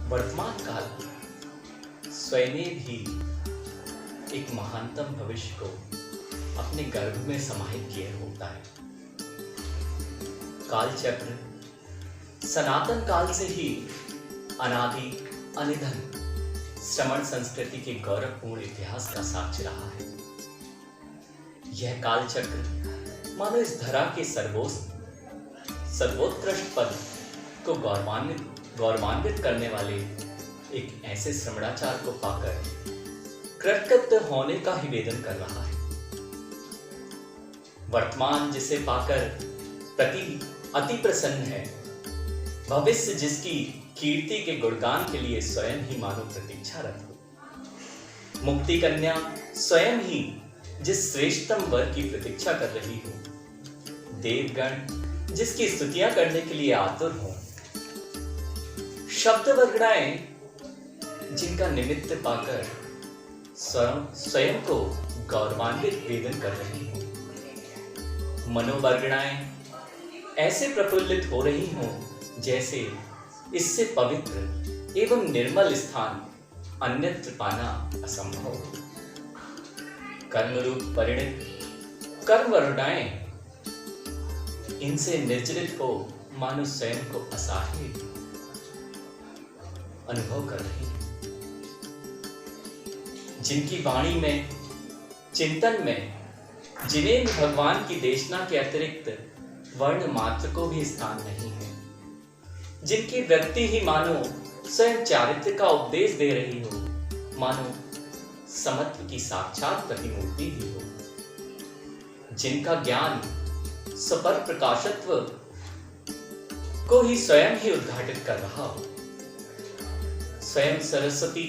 वर्तमान काल स्वयं भी एक महानतम भविष्य को अपने गर्भ में समाहित किए होता है। काल चक्र सनातन काल से ही अनादि अनिधन श्रमण संस्कृति के गौरवपूर्ण इतिहास का साक्ष्य रहा है। यह काल चक्र मानो इस धरा के सर्वोत्कृष्ट पद को गौरवान्वित करने वाले एक ऐसे श्रमणाचार को पाकर कृतकृत्य होने का ही वेदन कर रहा है। वर्तमान जिसे पाकर अति प्रसन्न है, भविष्य जिसकी कीर्ति के गुणगान के लिए स्वयं ही मानो प्रतीक्षारत हो। मुक्ति कन्या स्वयं ही जिस श्रेष्ठतम वर की प्रतीक्षा कर रही हो, देवगण जिसकी स्तुतियां करने के लिए आतुर हो, शब्द वर्गणाएं जिनका निमित्त पाकर स्वयं को गौरवान्वित वेदन कर रही हो, मनोवर्गणाएं ऐसे प्रफुल्लित हो रही हो जैसे इससे पवित्र एवं निर्मल स्थान अन्यत्र पाना असंभव हो। कर्मरूप परिणित कर्मवर्गणाएं इनसे निर्जरित हो मानो स्वयं को असहाय अनुभव कर रही है। जिनकी वाणी में, चिंतन में, जिन्हें भगवान की देशना के अतिरिक्त वर्ण मात्र को भी स्थान नहीं है, जिनकी व्यक्ति ही मानो स्वयं चारित्र का उपदेश दे रही हो, मानो समत्व की साक्षात प्रतिमूर्ति ही हो, जिनका ज्ञान सपर प्रकाशत्व को ही स्वयं ही उद्घाटित कर रहा हो, स्वयं सरस्वती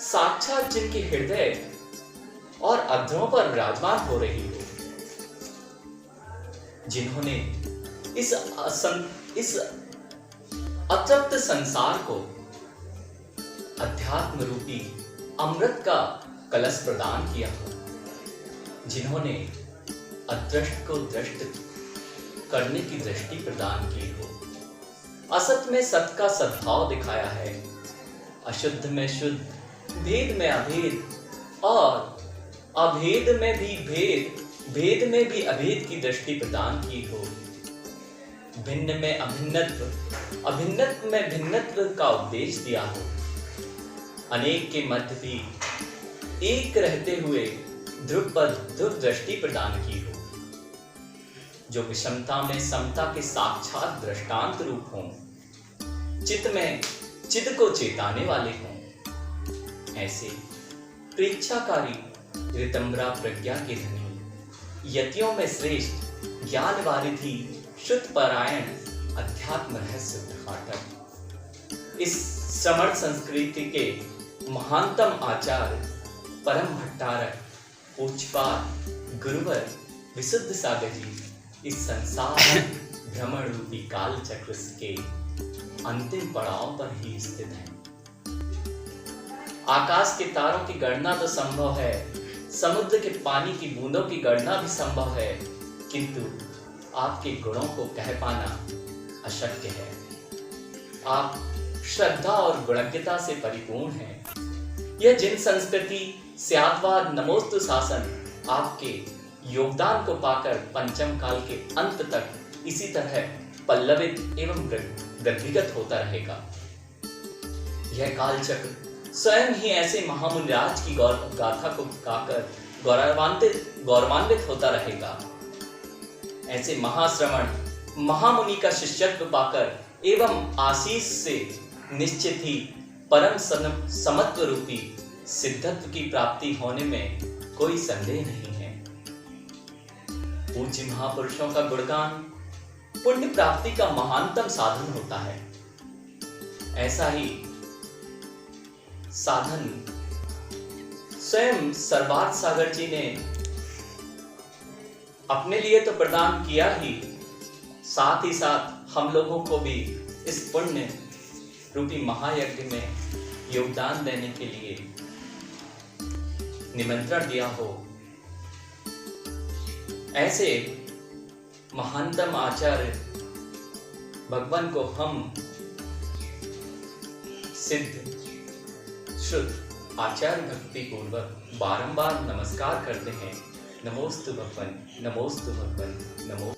साक्षात जिनके हृदय और अधरों पर विराजमान हो रही हो, जिन्होंने इस अतृप्त संसार को अध्यात्म रूपी अमृत का कलश प्रदान किया हो, जिन्होंने अदृष्ट को दृष्ट करने की दृष्टि प्रदान की हो, असत में सत का सद्भाव दिखाया है, अशुद्ध में शुद्ध, भेद में अभेद और अभेद में भी भेद, भेद में भी अभेद की दृष्टि प्रदान की हो, भिन्न में अभिन्नत्व, अभिन्नत्व में भिन्नत्व का उपदेश दिया हो, अनेक के मध्य भी एक रहते हुए ध्रुव दृष्टि प्रदान की हो, जो विषमता में समता के साक्षात दृष्टांत रूप हों, चित्त में चित्त को चेताने वाले हों, ऐसे प्रेक्षाकारी ऋतंबरा प्रज्ञा के धनी, यतियों में श्रेष्ठ, ज्ञान वारिधि, शुद्ध परायण, अध्यात्म रहस्य उद्घाटक, इस श्रमण संस्कृति के महानतम आचार्य, परम भट्टारक, पूज्यपाद गुरुवर विशुद्ध सागर जी इस संसार भ्रमण रूपी काल चक्र के अंतिम पड़ाव पर ही स्थित हैं। आकाश के तारों की गणना तो संभव है, समुद्र के पानी की बूंदों की गणना भी संभव है, किंतु आपके गुणों को कह पाना अशक्य है। आप श्रद्धा और गुणज्ञता से परिपूर्ण हैं। यह जिन संस्कृति स्याद्वाद नमोस्तु शासन आपके योगदान को पाकर पंचम काल के अंत तक इसी तरह पल्लवित एवं वृद्धिगत होता रहेगा। यह काल चक्र स्वयं ही ऐसे महामुनिराज की गाथा को गाकर गौरवान्वित होता रहेगा। ऐसे महाश्रमण महामुनि का शिष्यत्व पाकर एवं आशीष से निश्चित ही परम समत्व रूपी सिद्धत्व की प्राप्ति होने में कोई संदेह नहीं है। पूज्य महापुरुषों का गुणगान पुण्य प्राप्ति का महानतम साधन होता है। ऐसा ही साधन स्वयं सर्वार्थ सागर जी ने अपने लिए तो प्रदान किया ही, साथ ही साथ हम लोगों को भी इस पुण्य रूपी महायज्ञ में योगदान देने के लिए निमंत्रण दिया हो। ऐसे महानतम आचार्य भगवान को हम सिद्ध श्रुत आचार्य भक्ति पूर्वक बारंबार नमस्कार करते हैं। नमोस्तु भगवन, नमोस्तु भगवन, नमो।